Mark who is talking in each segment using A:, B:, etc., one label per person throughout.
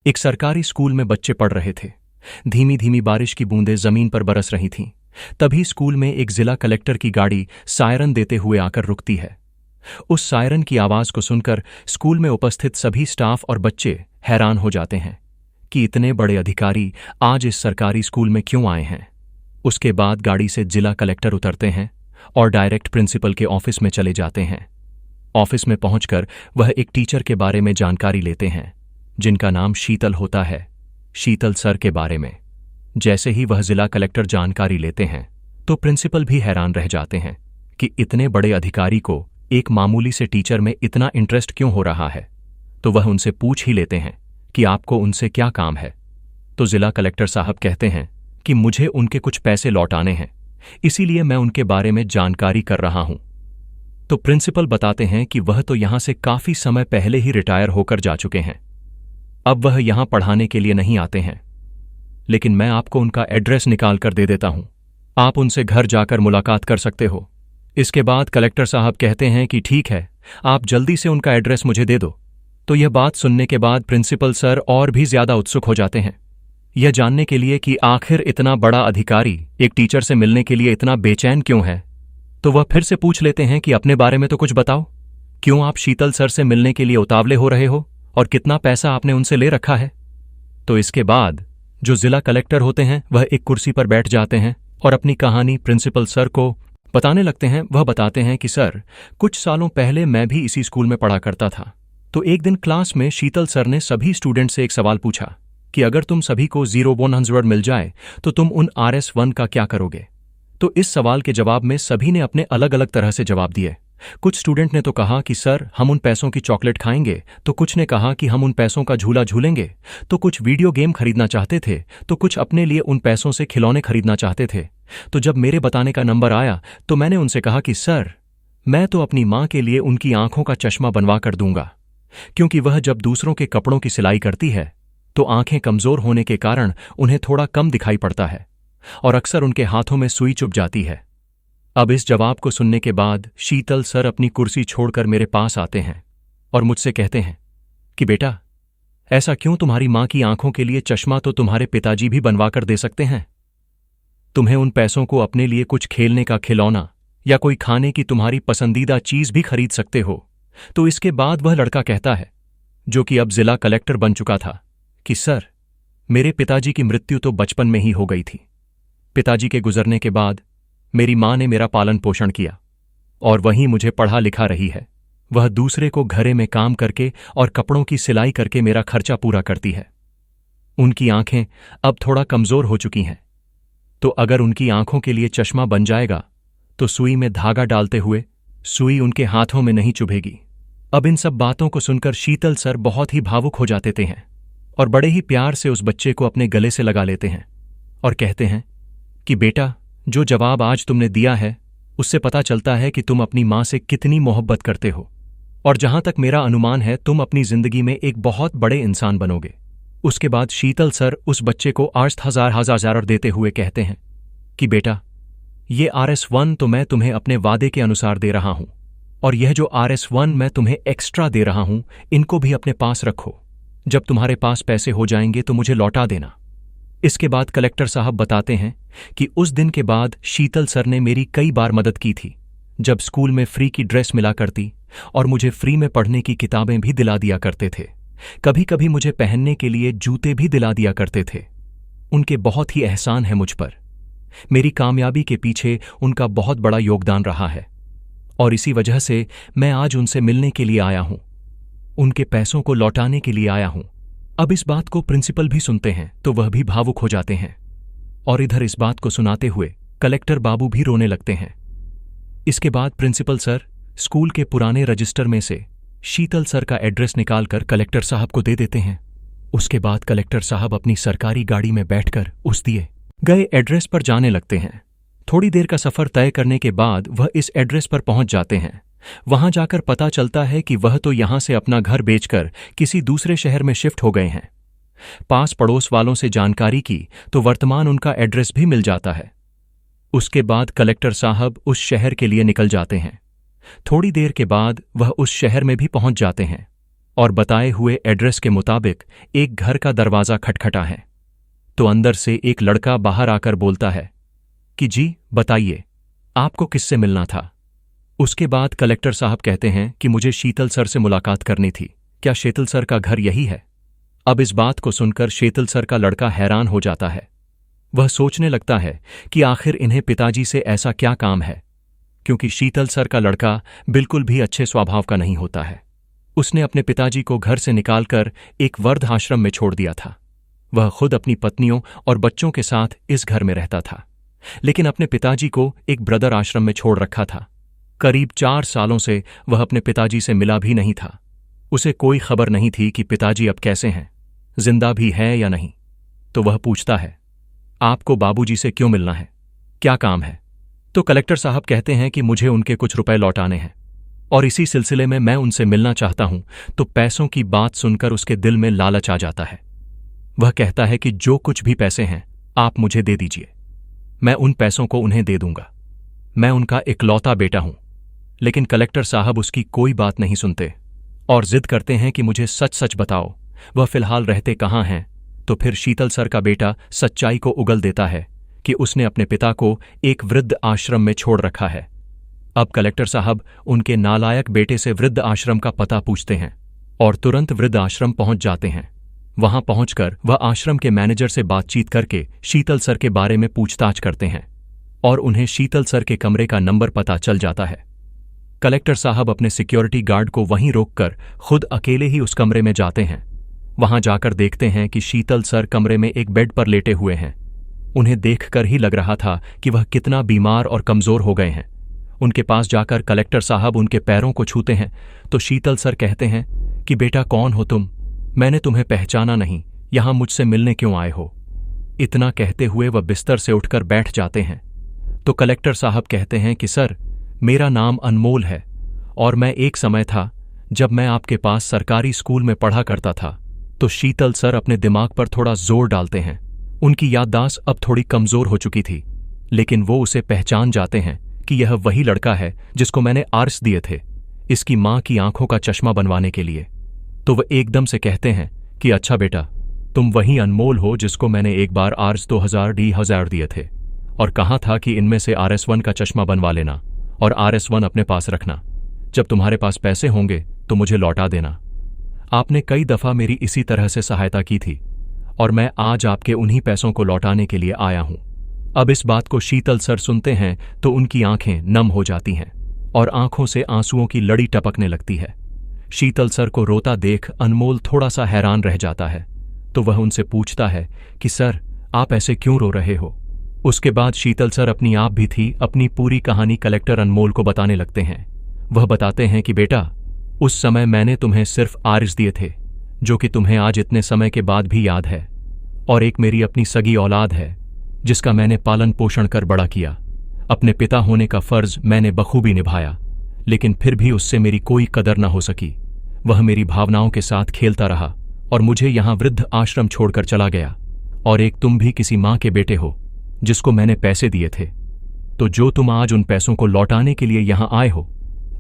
A: एक सरकारी स्कूल में बच्चे पढ़ रहे थे। धीमी धीमी बारिश की बूंदें जमीन पर बरस रही थीं। तभी स्कूल में एक जिला कलेक्टर की गाड़ी सायरन देते हुए आकर रुकती है। उस सायरन की आवाज को सुनकर स्कूल में उपस्थित सभी स्टाफ और बच्चे हैरान हो जाते हैं कि इतने बड़े अधिकारी आज इस सरकारी स्कूल में क्यों आए हैं। उसके बाद गाड़ी से जिला कलेक्टर उतरते हैं और डायरेक्ट प्रिंसिपल के ऑफिस में चले जाते हैं। ऑफिस में पहुंचकर वह एक टीचर के बारे में जानकारी लेते हैं जिनका नाम शीतल होता है, शीतल सर के बारे में। जैसे ही वह जिला कलेक्टर जानकारी लेते हैं तो प्रिंसिपल भी हैरान रह जाते हैं कि इतने बड़े अधिकारी को एक मामूली से टीचर में इतना इंटरेस्ट क्यों हो रहा है। तो वह उनसे पूछ ही लेते हैं कि आपको उनसे क्या काम है। तो जिला कलेक्टर साहब कहते हैं कि मुझे उनके कुछ पैसे लौटाने हैं, इसीलिए मैं उनके बारे में जानकारी कर रहा हूं। तो प्रिंसिपल बताते हैं कि वह तो यहां से काफी समय पहले ही रिटायर होकर जा चुके हैं। अब वह यहां पढ़ाने के लिए नहीं आते हैं, लेकिन मैं आपको उनका एड्रेस निकाल कर दे देता हूं। आप उनसे घर जाकर मुलाकात कर सकते हो। इसके बाद कलेक्टर साहब कहते हैं कि ठीक है, आप जल्दी से उनका एड्रेस मुझे दे दो। तो यह बात सुनने के बाद प्रिंसिपल सर और भी ज्यादा उत्सुक हो जाते हैं, यह जानने के लिए कि आखिर इतना बड़ा अधिकारी एक टीचर से मिलने के लिए इतना बेचैन क्यों है। तो वह फिर से पूछ लेते हैं कि अपने बारे में तो कुछ बताओ, क्यों आप शीतल सर से मिलने के लिए उतावले हो रहे हो और कितना पैसा आपने उनसे ले रखा है। तो इसके बाद जो जिला कलेक्टर होते हैं वह एक कुर्सी पर बैठ जाते हैं और अपनी कहानी प्रिंसिपल सर को बताने लगते हैं। वह बताते हैं कि सर, कुछ सालों पहले मैं भी इसी स्कूल में पढ़ा करता था। तो एक दिन क्लास में शीतल सर ने सभी स्टूडेंट से एक सवाल पूछा कि अगर तुम सभी को 0-100 मिल जाए तो तुम उन RS1 का क्या करोगे। तो इस सवाल के जवाब में सभी ने अपने अलग अलग तरह से जवाब दिए। कुछ स्टूडेंट ने तो कहा कि सर हम उन पैसों की चॉकलेट खाएंगे, तो कुछ ने कहा कि हम उन पैसों का झूला झूलेंगे, तो कुछ वीडियो गेम खरीदना चाहते थे, तो कुछ अपने लिए उन पैसों से खिलौने खरीदना चाहते थे। तो जब मेरे बताने का नंबर आया तो मैंने उनसे कहा कि सर, मैं तो अपनी माँ के लिए उनकी आंखों का चश्मा बनवा कर दूंगा, क्योंकि वह जब दूसरों के कपड़ों की सिलाई करती है तो आंखें कमजोर होने के कारण उन्हें थोड़ा कम दिखाई पड़ता है और अक्सर उनके हाथों में सुई चुभ जाती है। अब इस जवाब को सुनने के बाद शीतल सर अपनी कुर्सी छोड़कर मेरे पास आते हैं और मुझसे कहते हैं कि बेटा, ऐसा क्यों, तुम्हारी मां की आंखों के लिए चश्मा तो तुम्हारे पिताजी भी बनवा कर दे सकते हैं। तुम्हें उन पैसों को अपने लिए कुछ खेलने का खिलौना या कोई खाने की तुम्हारी पसंदीदा चीज भी खरीद सकते हो। तो इसके बाद वह लड़का कहता है, जो कि अब जिला कलेक्टर बन चुका था, कि सर, मेरे पिताजी की मृत्यु तो बचपन में ही हो गई थी। पिताजी के गुजरने के बाद मेरी मां ने मेरा पालन पोषण किया और वहीं मुझे पढ़ा लिखा रही है। वह दूसरे को घरे में काम करके और कपड़ों की सिलाई करके मेरा खर्चा पूरा करती है। उनकी आंखें अब थोड़ा कमजोर हो चुकी हैं, तो अगर उनकी आंखों के लिए चश्मा बन जाएगा तो सुई में धागा डालते हुए सुई उनके हाथों में नहीं चुभेगी। अब इन सब बातों को सुनकर शीतल सर बहुत ही भावुक हो जाते हैं और बड़े ही प्यार से उस बच्चे को अपने गले से लगा लेते हैं और कहते हैं कि बेटा, जो जवाब आज तुमने दिया है उससे पता चलता है कि तुम अपनी मां से कितनी मोहब्बत करते हो, और जहां तक मेरा अनुमान है तुम अपनी जिंदगी में एक बहुत बड़े इंसान बनोगे। उसके बाद शीतल सर उस बच्चे को 8,000 देते हुए कहते हैं कि बेटा, ये RS1 तो मैं तुम्हें अपने वादे के अनुसार दे रहा हूं, और यह जो RS1 मैं तुम्हें एक्स्ट्रा दे रहा हूं, इनको भी अपने पास रखो। जब तुम्हारे पास पैसे हो जाएंगे तो मुझे लौटा देना। इसके बाद कलेक्टर साहब बताते हैं कि उस दिन के बाद शीतल सर ने मेरी कई बार मदद की थी, जब स्कूल में फ्री की ड्रेस मिला करती और मुझे फ्री में पढ़ने की किताबें भी दिला दिया करते थे। कभी कभी मुझे पहनने के लिए जूते भी दिला दिया करते थे। उनके बहुत ही एहसान है मुझ पर। मेरी कामयाबी के पीछे उनका बहुत बड़ा योगदान रहा है और इसी वजह से मैं आज उनसे मिलने के लिए आया हूं, उनके पैसों को लौटाने के लिए आया हूं। अब इस बात को प्रिंसिपल भी सुनते हैं तो वह भी भावुक हो जाते हैं और इधर इस बात को सुनाते हुए कलेक्टर बाबू भी रोने लगते हैं। इसके बाद प्रिंसिपल सर स्कूल के पुराने रजिस्टर में से शीतल सर का एड्रेस निकालकर कलेक्टर साहब को दे देते हैं। उसके बाद कलेक्टर साहब अपनी सरकारी गाड़ी में बैठकर उस दिए गए एड्रेस पर जाने लगते हैं। थोड़ी देर का सफर तय करने के बाद वह इस एड्रेस पर पहुंच जाते हैं। वहां जाकर पता चलता है कि वह तो यहां से अपना घर बेचकर किसी दूसरे शहर में शिफ्ट हो गए हैं। पास पड़ोस वालों से जानकारी की तो वर्तमान उनका एड्रेस भी मिल जाता है। उसके बाद कलेक्टर साहब उस शहर के लिए निकल जाते हैं। थोड़ी देर के बाद वह उस शहर में भी पहुंच जाते हैं। और बताए हुए एड्रेस के मुताबिक एक घर का दरवाज़ा खटखटा है। तो अंदर से एक लड़का बाहर आकर बोलता है कि जी बताइए, आपको किससे मिलना था। उसके बाद कलेक्टर साहब कहते हैं कि मुझे शीतल सर से मुलाकात करनी थी, क्या शीतल सर का घर यही है। अब इस बात को सुनकर शीतल सर का लड़का हैरान हो जाता है। वह सोचने लगता है कि आखिर इन्हें पिताजी से ऐसा क्या काम है, क्योंकि शीतल सर का लड़का बिल्कुल भी अच्छे स्वभाव का नहीं होता है। उसने अपने पिताजी को घर से निकालकर एक वृद्ध आश्रम में छोड़ दिया था। वह खुद अपनी पत्नियों और बच्चों के साथ इस घर में रहता था, लेकिन अपने पिताजी को एक ब्रदर आश्रम में छोड़ रखा था। करीब 4 सालों से वह अपने पिताजी से मिला भी नहीं था। उसे कोई खबर नहीं थी कि पिताजी अब कैसे हैं, जिंदा भी है या नहीं। तो वह पूछता है, आपको बाबूजी से क्यों मिलना है, क्या काम है। तो कलेक्टर साहब कहते हैं कि मुझे उनके कुछ रुपए लौटाने हैं और इसी सिलसिले में मैं उनसे मिलना चाहता हूं। तो पैसों की बात सुनकर उसके दिल में लालच आ जाता है। वह कहता है कि जो कुछ भी पैसे हैं आप मुझे दे दीजिए, मैं उन पैसों को उन्हें दे दूंगा। मैं उनका इकलौता बेटा हूं। लेकिन कलेक्टर साहब उसकी कोई बात नहीं सुनते और जिद करते हैं कि मुझे सच सच बताओ, वह फिलहाल रहते कहाँ हैं। तो फिर शीतल सर का बेटा सच्चाई को उगल देता है कि उसने अपने पिता को एक वृद्ध आश्रम में छोड़ रखा है। अब कलेक्टर साहब उनके नालायक बेटे से वृद्ध आश्रम का पता पूछते हैं और तुरंत वृद्ध आश्रम पहुंच जाते हैं। वहां पहुंचकर वह आश्रम के मैनेजर से बातचीत करके शीतल सर के बारे में पूछताछ करते हैं और उन्हें शीतल सर के कमरे का नंबर पता चल जाता है। कलेक्टर साहब अपने सिक्योरिटी गार्ड को वहीं रोककर खुद अकेले ही उस कमरे में जाते हैं। वहां जाकर देखते हैं कि शीतल सर कमरे में एक बेड पर लेटे हुए हैं। उन्हें देखकर ही लग रहा था कि वह कितना बीमार और कमजोर हो गए हैं। उनके पास जाकर कलेक्टर साहब उनके पैरों को छूते हैं तो शीतल सर कहते हैं कि बेटा कौन हो तुम, मैंने तुम्हें पहचाना नहीं, यहां मुझसे मिलने क्यों आए हो। इतना कहते हुए वह बिस्तर से उठकर बैठ जाते हैं। तो कलेक्टर साहब कहते हैं कि सर, मेरा नाम अनमोल है और मैं एक समय था जब मैं आपके पास सरकारी स्कूल में पढ़ा करता था। तो शीतल सर अपने दिमाग पर थोड़ा जोर डालते हैं। उनकी याददाश्त अब थोड़ी कमजोर हो चुकी थी, लेकिन वो उसे पहचान जाते हैं कि यह वही लड़का है जिसको मैंने आर्स दिए थे इसकी मां की आंखों का चश्मा बनवाने के लिए। तो वह एकदम से कहते हैं कि अच्छा बेटा, तुम वही अनमोल हो जिसको मैंने एक बार आर्स 2000 दिए थे और कहा था कि इनमें से RS1 का चश्मा बनवा लेना और RS1 अपने पास रखना। जब तुम्हारे पास पैसे होंगे तो मुझे लौटा देना। आपने कई दफा मेरी इसी तरह से सहायता की थी और मैं आज आपके उन्हीं पैसों को लौटाने के लिए आया हूं। अब इस बात को शीतल सर सुनते हैं तो उनकी आंखें नम हो जाती हैं और आंखों से आंसुओं की लड़ी टपकने लगती है। शीतल सर को रोता देख अनमोल थोड़ा सा हैरान रह जाता है। तो वह उनसे पूछता है कि सर, आप ऐसे क्यों रो रहे हो। उसके बाद शीतल सर अपनी आप भी थी अपनी पूरी कहानी कलेक्टर अनमोल को बताने लगते हैं। वह बताते हैं कि बेटा, उस समय मैंने तुम्हें सिर्फ आरिस दिए थे, जो कि तुम्हें आज इतने समय के बाद भी याद है, और एक मेरी अपनी सगी औलाद है जिसका मैंने पालन पोषण कर बड़ा किया। अपने पिता होने का फर्ज मैंने बखूबी निभाया, लेकिन फिर भी उससे मेरी कोई कदर न हो सकी। वह मेरी भावनाओं के साथ खेलता रहा और मुझे यहां वृद्ध आश्रम छोड़कर चला गया। और एक तुम भी किसी मां के बेटे हो जिसको मैंने पैसे दिए थे, तो जो तुम आज उन पैसों को लौटाने के लिए यहां आए हो।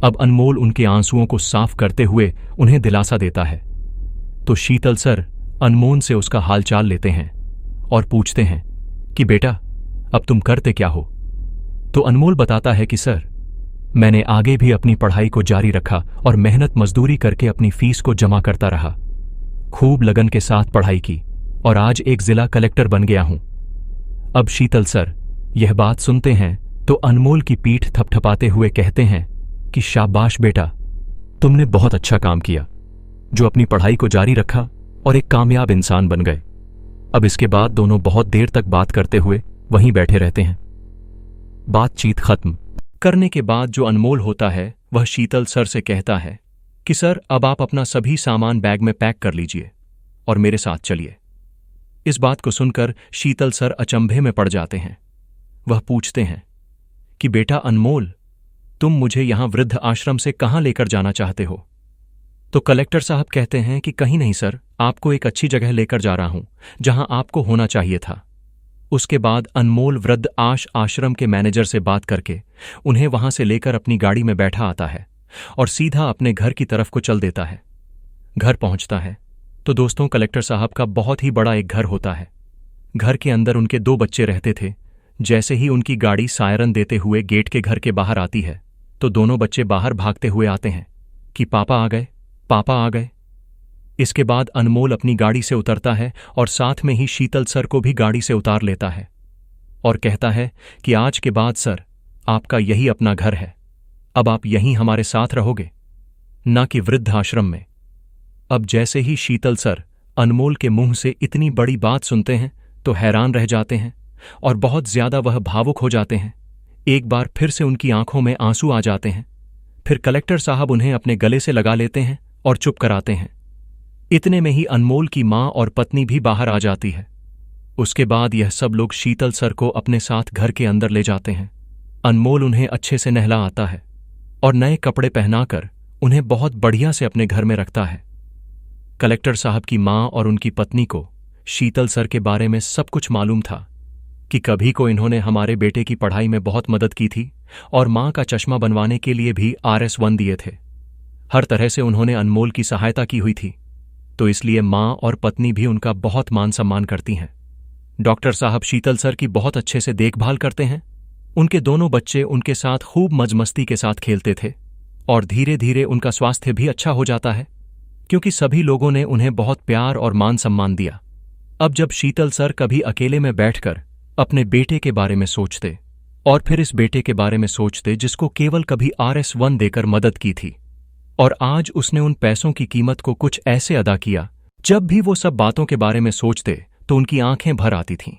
A: अब अनमोल उनके आंसुओं को साफ करते हुए उन्हें दिलासा देता है। तो शीतल सर अनमोल से उसका हालचाल लेते हैं और पूछते हैं कि बेटा, अब तुम करते क्या हो। तो अनमोल बताता है कि सर, मैंने आगे भी अपनी पढ़ाई को जारी रखा और मेहनत मजदूरी करके अपनी फीस को जमा करता रहा। खूब लगन के साथ पढ़ाई की और आज एक जिला कलेक्टर बन गया हूं। अब शीतल सर यह बात सुनते हैं तो अनमोल की पीठ थपथपाते हुए कहते हैं कि शाबाश बेटा, तुमने बहुत अच्छा काम किया जो अपनी पढ़ाई को जारी रखा और एक कामयाब इंसान बन गए। अब इसके बाद दोनों बहुत देर तक बात करते हुए वहीं बैठे रहते हैं। बातचीत खत्म करने के बाद जो अनमोल होता है वह शीतल सर से कहता है कि सर, अब आप अपना सभी सामान बैग में पैक कर लीजिए और मेरे साथ चलिए। इस बात को सुनकर शीतल सर अचंभे में पड़ जाते हैं। वह पूछते हैं कि बेटा अनमोल, तुम मुझे यहां वृद्ध आश्रम से कहां लेकर जाना चाहते हो। तो कलेक्टर साहब कहते हैं कि कहीं नहीं सर, आपको एक अच्छी जगह लेकर जा रहा हूं जहां आपको होना चाहिए था। उसके बाद अनमोल वृद्ध आश्रम के मैनेजर से बात करके उन्हें वहां से लेकर अपनी गाड़ी में बैठा आता है और सीधा अपने घर की तरफ को चल देता है। घर पहुंचता है तो दोस्तों कलेक्टर साहब का बहुत ही बड़ा एक घर होता है। घर के अंदर उनके 2 बच्चे रहते थे। जैसे ही उनकी गाड़ी सायरन देते हुए गेट के घर के बाहर आती है तो दोनों बच्चे बाहर भागते हुए आते हैं कि पापा आ गए, पापा आ गए। इसके बाद अनमोल अपनी गाड़ी से उतरता है और साथ में ही शीतल सर को भी गाड़ी से उतार लेता है और कहता है कि आज के बाद सर आपका यही अपना घर है, अब आप यहीं हमारे साथ रहोगे, ना कि वृद्ध आश्रम में। अब जैसे ही शीतल सर अनमोल के मुंह से इतनी बड़ी बात सुनते हैं तो हैरान रह जाते हैं और बहुत ज्यादा वह भावुक हो जाते हैं। एक बार फिर से उनकी आंखों में आंसू आ जाते हैं। फिर कलेक्टर साहब उन्हें अपने गले से लगा लेते हैं और चुप कराते हैं। इतने में ही अनमोल की मां और पत्नी भी बाहर आ जाती है। उसके बाद यह सब लोग शीतल सर को अपने साथ घर के अंदर ले जाते हैं। अनमोल उन्हें अच्छे से नहला आता है और नए कपड़े पहनाकर उन्हें बहुत बढ़िया से अपने घर में रखता है। कलेक्टर साहब की मां और उनकी पत्नी को शीतल सर के बारे में सब कुछ मालूम था कि कभी को इन्होंने हमारे बेटे की पढ़ाई में बहुत मदद की थी और मां का चश्मा बनवाने के लिए भी RS1 दिए थे। हर तरह से उन्होंने अनमोल की सहायता की हुई थी, तो इसलिए मां और पत्नी भी उनका बहुत मान सम्मान करती हैं। डॉक्टर साहब शीतल सर की बहुत अच्छे से देखभाल करते हैं। उनके दोनों बच्चे उनके साथ खूब मजमस्ती के साथ खेलते थे और धीरे धीरे उनका स्वास्थ्य भी अच्छा हो जाता है क्योंकि सभी लोगों ने उन्हें बहुत प्यार और मान सम्मान दिया। अब जब शीतल सर कभी अकेले में बैठकर अपने बेटे के बारे में सोचते और फिर इस बेटे के बारे में सोचते जिसको केवल कभी RS1 देकर मदद की थी और आज उसने उन पैसों की कीमत को कुछ ऐसे अदा किया, जब भी वो सब बातों के बारे में सोचते तो उनकी आंखें भर आती थीं।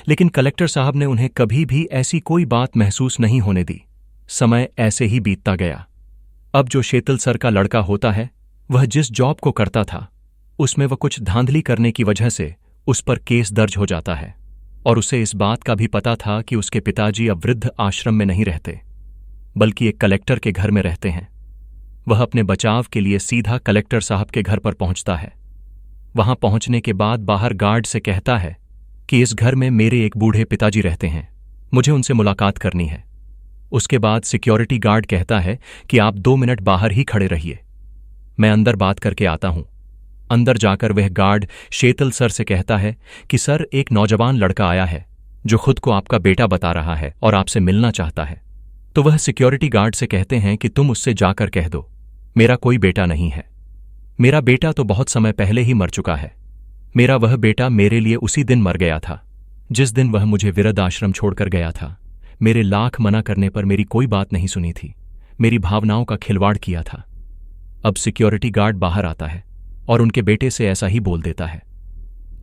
A: लेकिन कलेक्टर साहब ने उन्हें कभी भी ऐसी कोई बात महसूस नहीं होने दी। समय ऐसे ही बीतता गया। अब जो शीतल सर का लड़का होता है वह जिस जॉब को करता था उसमें वह कुछ धांधली करने की वजह से उस पर केस दर्ज हो जाता है और उसे इस बात का भी पता था कि उसके पिताजी अब वृद्ध आश्रम में नहीं रहते बल्कि एक कलेक्टर के घर में रहते हैं। वह अपने बचाव के लिए सीधा कलेक्टर साहब के घर पर पहुंचता है। वहां पहुंचने के बाद बाहर गार्ड से कहता है कि इस घर में मेरे एक बूढ़े पिताजी रहते हैं, मुझे उनसे मुलाकात करनी है। उसके बाद सिक्योरिटी गार्ड कहता है कि आप 2 मिनट बाहर ही खड़े रहिए, मैं अंदर बात करके आता हूं। अंदर जाकर वह गार्ड शीतल सर से कहता है कि सर एक नौजवान लड़का आया है जो खुद को आपका बेटा बता रहा है और आपसे मिलना चाहता है। तो वह सिक्योरिटी गार्ड से कहते हैं कि तुम उससे जाकर कह दो मेरा कोई बेटा नहीं है, मेरा बेटा तो बहुत समय पहले ही मर चुका है। मेरा वह बेटा मेरे लिए उसी दिन मर गया था जिस दिन वह मुझे वृद्ध आश्रम छोड़कर गया था। मेरे लाख मना करने पर मेरी कोई बात नहीं सुनी थी, मेरी भावनाओं का खिलवाड़ किया था। अब सिक्योरिटी गार्ड बाहर आता है और उनके बेटे से ऐसा ही बोल देता है।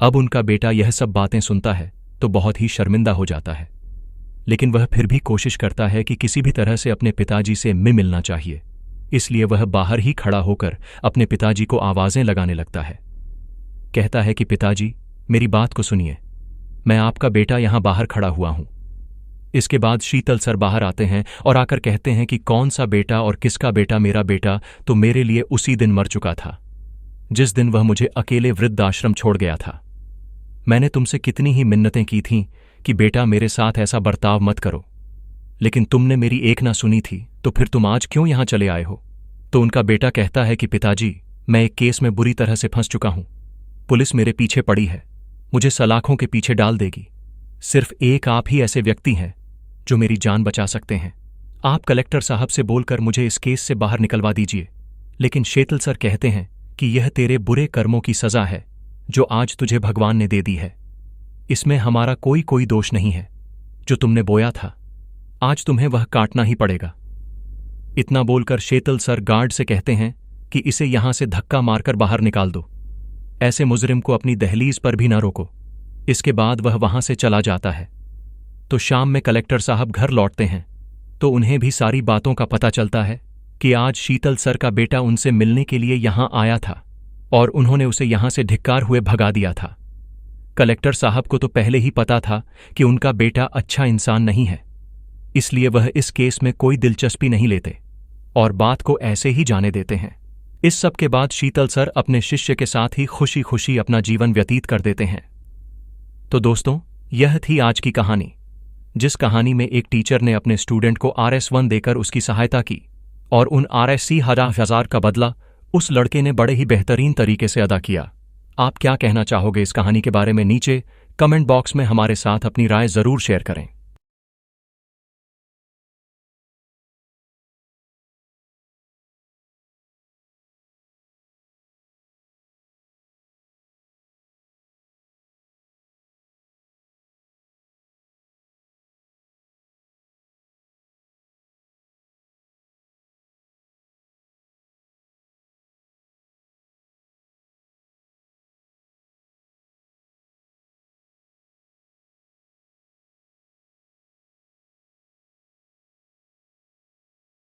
A: अब उनका बेटा यह सब बातें सुनता है तो बहुत ही शर्मिंदा हो जाता है, लेकिन वह फिर भी कोशिश करता है कि किसी भी तरह से अपने पिताजी से मिलना चाहिए। इसलिए वह बाहर ही खड़ा होकर अपने पिताजी को आवाजें लगाने लगता है। कहता है कि पिताजी मेरी बात को सुनिए, मैं आपका बेटा यहां बाहर खड़ा हुआ हूं। इसके बाद शीतल सर बाहर आते हैं और आकर कहते हैं कि कौन सा बेटा और किसका बेटा? मेरा बेटा तो मेरे लिए उसी दिन मर चुका था जिस दिन वह मुझे अकेले वृद्ध आश्रम छोड़ गया था। मैंने तुमसे कितनी ही मिन्नतें की थीं कि बेटा मेरे साथ ऐसा बर्ताव मत करो, लेकिन तुमने मेरी एक ना सुनी थी, तो फिर तुम आज क्यों यहां चले आए हो? तो उनका बेटा कहता है कि पिताजी मैं एक केस में बुरी तरह से फंस चुका हूं, पुलिस मेरे पीछे पड़ी है, मुझे सलाखों के पीछे डाल देगी। सिर्फ एक आप ही ऐसे व्यक्ति हैं जो मेरी जान बचा सकते हैं। आप कलेक्टर साहब से बोलकर मुझे इस केस से बाहर निकलवा दीजिए। लेकिन शीतल सर कहते हैं कि यह तेरे बुरे कर्मों की सजा है जो आज तुझे भगवान ने दे दी है। इसमें हमारा कोई दोष नहीं है। जो तुमने बोया था आज तुम्हें वह काटना ही पड़ेगा। इतना बोलकर शीतल सर गार्ड से कहते हैं कि इसे यहां से धक्का मारकर बाहर निकाल दो, ऐसे मुजरिम को अपनी दहलीज पर भी न रोको। इसके बाद वह वहां से चला जाता है। तो शाम में कलेक्टर साहब घर लौटते हैं तो उन्हें भी सारी बातों का पता चलता है कि आज शीतल सर का बेटा उनसे मिलने के लिए यहां आया था और उन्होंने उसे यहां से धिक्कार हुए भगा दिया था। कलेक्टर साहब को तो पहले ही पता था कि उनका बेटा अच्छा इंसान नहीं है, इसलिए वह इस केस में कोई दिलचस्पी नहीं लेते और बात को ऐसे ही जाने देते हैं। इस सब के बाद शीतल सर अपने शिष्य के साथ ही खुशी खुशी अपना जीवन व्यतीत कर देते हैं। तो दोस्तों, यह थी आज की कहानी, जिस कहानी में एक टीचर ने अपने स्टूडेंट को RS1 देकर उसकी सहायता की और उन RSC हजार का बदला उस लड़के ने बड़े ही बेहतरीन तरीके से अदा किया। आप क्या कहना चाहोगे इस कहानी के बारे में? नीचे कमेंट बॉक्स में हमारे साथ अपनी राय जरूर शेयर करें।